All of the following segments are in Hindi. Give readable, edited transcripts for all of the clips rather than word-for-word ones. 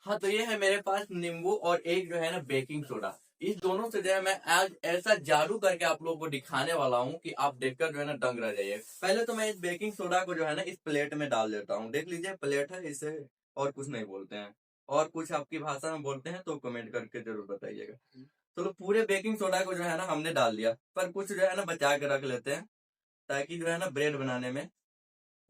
हाँ, तो ये है मेरे पास नींबू और एक जो है ना बेकिंग सोडा। इस दोनों से जो है मैं आज ऐसा जादू करके आप लोगों को दिखाने वाला हूँ कि आप देखकर जो है ना दंग रह जाइए। पहले तो मैं इस बेकिंग सोडा को जो है ना इस प्लेट में डाल देता हूँ। देख लीजिए प्लेट है, इसे और कुछ नहीं बोलते हैं। और कुछ आपकी भाषा में बोलते हैं तो कमेंट करके जरूर बताइएगा। चलो पूरे बेकिंग सोडा को जो है ना हमने डाल दिया, पर कुछ जो है ना बचा के रख लेते हैं ताकि जो है ना ब्रेड बनाने में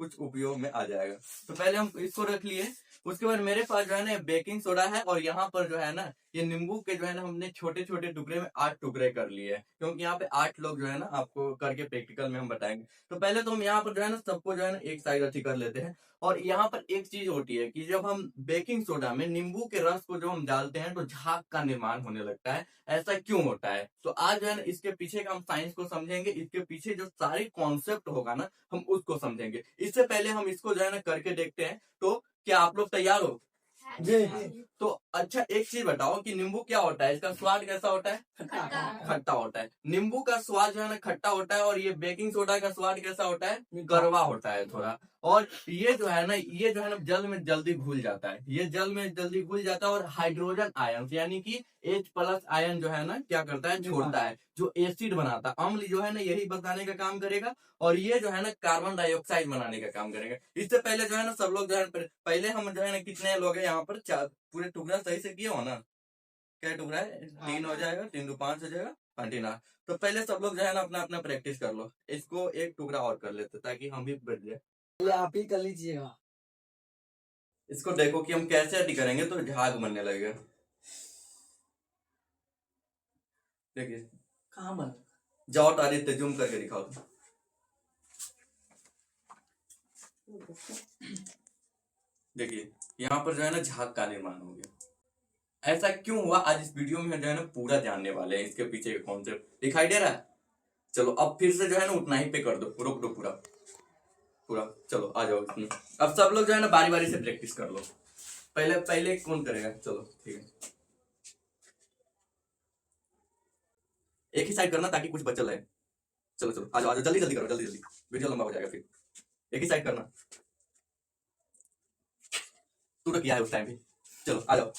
कुछ उपयोग में आ जाएगा। तो पहले हम इसको रख लिए। उसके बाद मेरे पास जो है ना बेकिंग सोडा है और यहाँ पर जो है ना ये नींबू के जो है ना हमने छोटे छोटे टुकड़े में 8 टुकड़े कर लिए हैं, क्योंकि यहाँ पे 8 लोग जो है ना आपको करके प्रैक्टिकल में हम बताएंगे। तो पहले तो हम यहाँ पर जो है ना सबको जो है ना एक साइड अच्छी कर लेते हैं। और यहाँ पर एक चीज होती है कि जब हम बेकिंग सोडा में नींबू के रस को जो हम डालते हैं तो झाग का निर्माण होने लगता है। ऐसा क्यों होता है, तो आज जो है ना इसके पीछे का हम साइंस को समझेंगे। इसके पीछे जो सारी कॉन्सेप्ट होगा ना हम उसको समझेंगे। इससे पहले हम इसको जो है ना करके देखते हैं। तो क्या आप लोग तैयार हो? जी। तो अच्छा एक चीज बताओ कि नींबू क्या होता है, इसका स्वाद कैसा होता है? खट्टा होता है। नींबू का स्वाद जो है ना खट्टा होता है और ये बेकिंग सोडा का स्वाद कैसा होता है? कड़वा होता है थोड़ा। और ये जो है ना जल में जल्दी घुल जाता है। ये जल में जल्दी घुल जाता है और हाइड्रोजन आयन यानी कि H+ आयन जो है ना क्या करता है? छोड़ता है, जो एसिड बनाता है। अम्ल जो है ना यही बताने का काम करेगा और ये जो है ना कार्बन डाइऑक्साइड बनाने का काम करेगा। इससे पहले जो है ना सब लोग जो है पहले हम जो है ना कितने लोग हैं यहाँ पर? 4। पूरे टुकड़ा सही से किया हो ना? क्या टुकड़ा है? 3 हो जाएगा, 3 2 5 हो जाएगा, 29। तो पहले सब लोग जो है ना अपना अपना प्रैक्टिस कर लो। इसको एक टुकड़ा और कर लेते ताकि हम भी बढ़ जाए। ये आप ही कर लीजिएगा। इसको देखो कि हम कैसे अटी करेंगे तो झाग बनने लगेगा। देखिए कहाँ बन? जाओ आदित्य जूम करके दिखाओ। देखिए यहाँ पर जो है ना झाग का निर्माण हो गया। ऐसा क्यों हुआ आज इस वीडियो में जो है ना पूरा जानने वाले हैं। इसके पीछे का कॉन्सेप्ट दिखाई दे रहा है? चलो अब फिर से जो है ना उतना ही पे कर दो, रोक दो पूरा पूरा। चलो आ जाओ इसमें। अब सब लोग जो है ना बारी बारी से प्रैक्टिस कर लो। पहले पहले कौन करेगा? चलो ठीक है, एक ही साइड करना ताकि कुछ बचल है। चलो चलो आ जाओ जल्दी जल्दी करो, जल्दी जल्दी, वीडियो लंबा हो जाएगा फिर। एक ही साइड करना। तू तो किया है उस टाइम भी। चलो आ जाओ,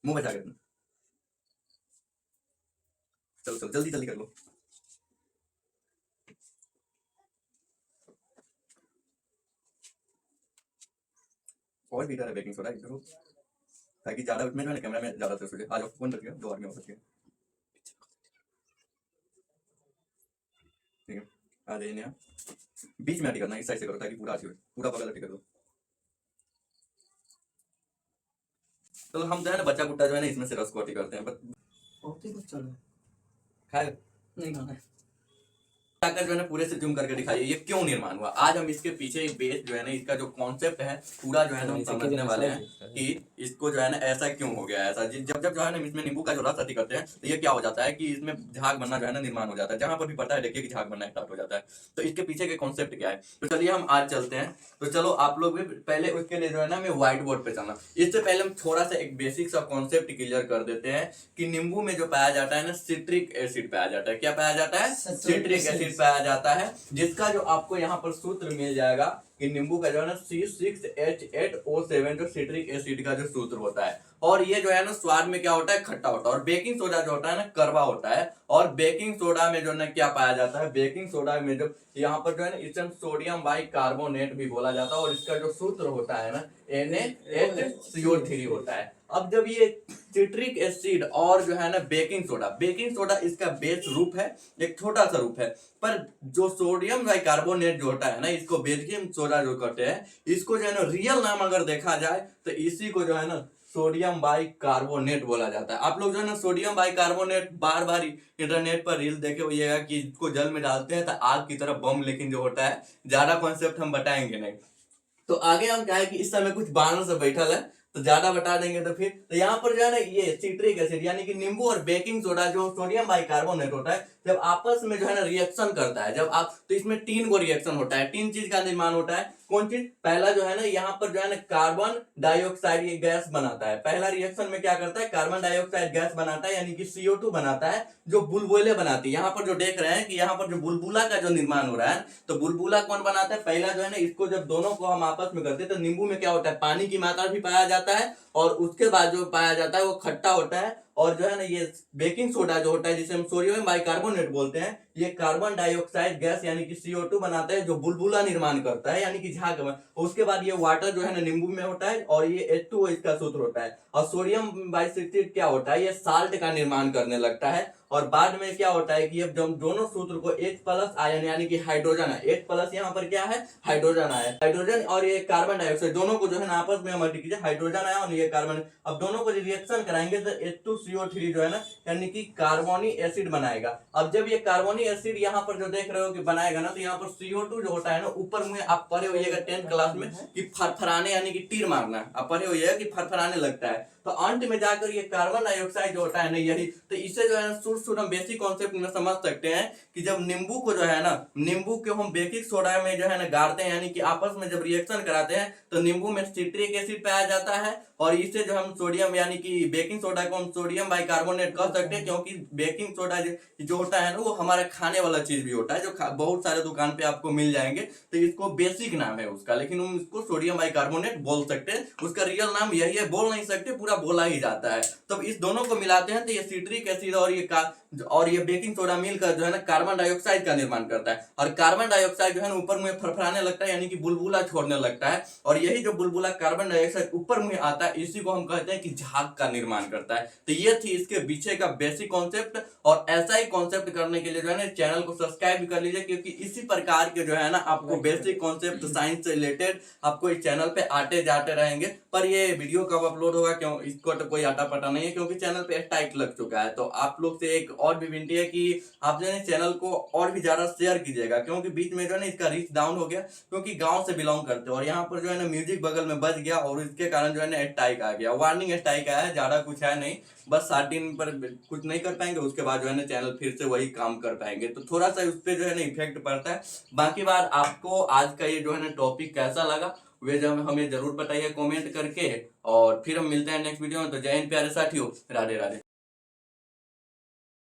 मुंह बचा कर। चलो चलो जल्दी जल्दी कर लो। और भी इधर है बेकिंग सोडा इधर, ताकि ज्यादा उसमें जो है कैमरा में ज्यादा तेज हो जाए। आ जाओ, कौन बच गया? 2 आदमी हो सकते हैं। ठीक है, आ जाइए यहाँ बीच में अटी करना, इस साइड से करो ताकि पूरा अच्छी हो, पूरा बगल अटी कर दो। चलो हम जो है ना बच्चा कुट्टा जो है ना इसमें से रस को अटी करते हैं। बहुत ही कुछ चल रहा है। खाए नहीं खाना है। जाकर जो है ना पूरे से जूम करके दिखाइए ये क्यों निर्माण हुआ। आज हम इसके पीछे एक बेस जो है ना इसका जो कॉन्सेप्ट है पूरा जो है ना हम समझने वाले हैं कि इसको जो है ना ऐसा क्यों हो गया। ऐसा जब जब जो है ना इसमें नींबू का जो रस अति करते हैं तो ये क्या हो जाता है कि इसमें झाग बनना जो है ना निर्माण हो जाता है। जहां पर भी पता है देखिए कि झाग बनना स्टार्ट हो जाता है। तो इसके पीछे के कॉन्सेप्ट क्या है, तो चलिए हम आज चलते हैं। तो चलो आप लोग भी पहले उसके लिए जो है ना हमें व्हाइट बोर्ड पे चलना। इससे पहले हम थोड़ा सा एक बेसिक सा कॉन्सेप्ट क्लियर कर देते हैं कि नींबू में जो पाया जाता है ना सिट्रिक एसिड पाया जाता है। क्या पाया जाता है? सिट्रिक एसिड पाया जाता है, जिसका जो आपको यहाँ पर सूत्र मिल जाएगा कि नींबू का जो है ना C6H8O7 जो सिट्रिक एसिड का जो सूत्र होता है। और ये जो है ना स्वाद में क्या होता है? खट्टा होता है। और बेकिंग सोडा जो होता है ना कड़वा होता है। और बेकिंग सोडा में जो है ना क्या पाया जाता है? बेकिंग सोडा में जो यहाँ पर जो है ना इसे सोडियम बाइकार्बोनेट भी बोला जाता है और इसका जो सूत्र होता है ना NaHCO3 होता है। अब जब ये सिट्रिक एसिड और जो है ना बेकिंग सोडा इसका बेस रूप है, एक छोटा सा रूप है। पर जो सोडियम बाइकार्बोनेट जो होता है ना इसको बेकिंग सोडा जो कहते हैं, इसको जो है ना रियल नाम अगर देखा जाए तो इसी को जो है ना सोडियम बाइकार्बोनेट बोला जाता है। आप लोग जो है ना सोडियम बाइकार्बोनेट बार बार इंटरनेट पर रील देखे होइएगा कि इसको जल में डालते हैं तो आग की तरफ बम, लेकिन जो होता है ज्यादा कॉन्सेप्ट हम बताएंगे नहीं। तो आगे हम क्या है कि इस समय कुछ बानर से बैठल है तो ज्यादा बता देंगे तो फिर तो यहाँ पर जो है ना ये सिट्रिक एसिड यानी कि नींबू और बेकिंग सोडा जो सोडियम बाइकार्बोनेट होता है जब आपस में जो है ना रिएक्शन करता है, जब आप तो इसमें 3 गो रिएक्शन होता है। 3 चीज का निर्माण होता है। कौन चीज? पहला जो है ना यहाँ पर जो है ना कार्बन डाइऑक्साइड ये गैस बनाता है। पहला रिएक्शन में क्या करता है? कार्बन डाइऑक्साइड गैस बनाता है, यानी कि CO2 बनाता है, जो बुलबुले बनाती है। यहाँ पर जो देख रहे हैं कि यहाँ पर जो बुलबुला का जो निर्माण हो रहा है, तो बुलबुला कौन बनाता है? पहला जो है ना, इसको जब दोनों को हम आपस में करते हैं तो नींबू में क्या होता है? पानी की मात्रा भी पाया जाता है, और उसके बाद जो पाया जाता है वो खट्टा होता है। और जो है ना ये बेकिंग सोडा जो होता है, जिसे हम सोडियम बाइकार्बोनेट बोलते हैं, ये कार्बन डाइऑक्साइड गैस यानी कि CO2 बनाता है, जो बुलबुला निर्माण करता है, यानी कि झाग। उसके बाद ये वाटर जो है ना नींबू में होता है, और ये H2O इसका सूत्र होता है। और सोडियम बाइसिट्रेट क्या होता है? ये साल्ट का निर्माण करने लगता है। और बाद में क्या होता है कि अब जब दोनों सूत्र को H+ आयन यानी कि हाइड्रोजन है, H+ यहाँ पर क्या है? हाइड्रोजन है। हाइड्रोजन और ये कार्बन डाइऑक्साइड दोनों को जो है ना आपस में मल्टी कीजिए, हाइड्रोजन आया और ये कार्बन। अब दोनों को रिएक्शन कराएंगे तो H2CO3 जो है ना, यानी कि कार्बोनिक एसिड बनाएगा। अब जब ये कार्बोनिक एसिड यहाँ पर जो देख रहे हो कि बनाएगा ना, तो यहाँ पर CO2 जो होता है ना, ऊपर में आप पढ़े होइएगा 10th क्लास में कि फरफराने यानी कि तीर मारना, आप पढ़े होइएगा कि फरफराने लगता है। तो अंत में जाकर ये कार्बन डाइऑक्साइड जो होता है ना, यही तो इसे जो है शुद्ध शुद्ध हम बेसिक कॉन्सेप्ट में समझ सकते हैं कि जब नींबू को जो है ना, नींबू को हम बेकिंग सोडा में जो है ना गाड़ते हैं, यानी कि आपस में जब रिएक्शन कराते हैं, तो नींबू में सिट्रिक एसिड पाया जाता है, और इसे जो हम सोडियम यानी कि बेकिंग सोडा को हम सोडियम बाइकार्बोनेट कह सकते हैं, क्योंकि बेकिंग सोडा जो होता है ना, वो हमारा खाने वाला चीज भी होता है, जो बहुत सारे दुकान पे आपको मिल जाएंगे। तो इसको बेसिक नाम है उसका, लेकिन हम इसको सोडियम बाइकार्बोनेट बोल सकते हैं। उसका रियल नाम यही है, बोल नहीं सकते, पूरा बोला ही जाता है। तब इस दोनों को मिलाते हैं तो ये सिट्रिक एसिड और ये बेकिंग सोडा मिलकर जो है ना कार्बन डाइऑक्साइड का निर्माण करता है। और कार्बन डाइऑक्साइड जो है ना ऊपर मुंह फरफराने लगता है, यानी कि बुलबुला छोड़ने लगता है। और यही जो बुलबुला कार्बन डाइऑक्साइड ऊपर मुंह आता है, इसी को हम कहते हैं कि झाग का निर्माण करता है। तो ये थी इसके पीछे का बेसिक कॉन्सेप्ट। और ऐसा ही कॉन्सेप्ट करने के लिए जो है ना चैनल को सब्सक्राइब भी कर लीजिए, क्योंकि इसी प्रकार के जो है ना आपको बेसिक कॉन्सेप्ट साइंस से रिलेटेड आपको इस चैनल पे आते जाते रहेंगे। पर ये वीडियो कब अपलोड होगा, क्यों इसको तो कोई आता पता नहीं है, क्योंकि चैनल पे स्ट्राइक लग चुका है। तो आप लोग से एक और भी विनती है कि आप जो है चैनल को और भी ज्यादा शेयर कीजिएगा, क्योंकि बीच में जो है ना इसका रीच डाउन हो गया, क्योंकि गांव से बिलोंग करते हो, और यहाँ पर जो है ना म्यूजिक बगल में बज गया, और इसके कारण जो है ना स्ट्राइक आ गया, वार्निंग स्ट्राइक आया है, ज्यादा कुछ है नहीं, बस 7 दिन पर कुछ नहीं कर पाएंगे, उसके बाद जो है ना चैनल फिर से वही काम कर पाएंगे। तो थोड़ा सा उस पर जो है ना इफेक्ट पड़ता है। बाकी बार आपको आज का ये जो है ना टॉपिक कैसा लगा, वे जब हमें जरूर बताइए कमेंट करके। और फिर हम मिलते हैं नेक्स्ट वीडियो में। तो जय हिंद प्यारे साथियों, राधे राधे।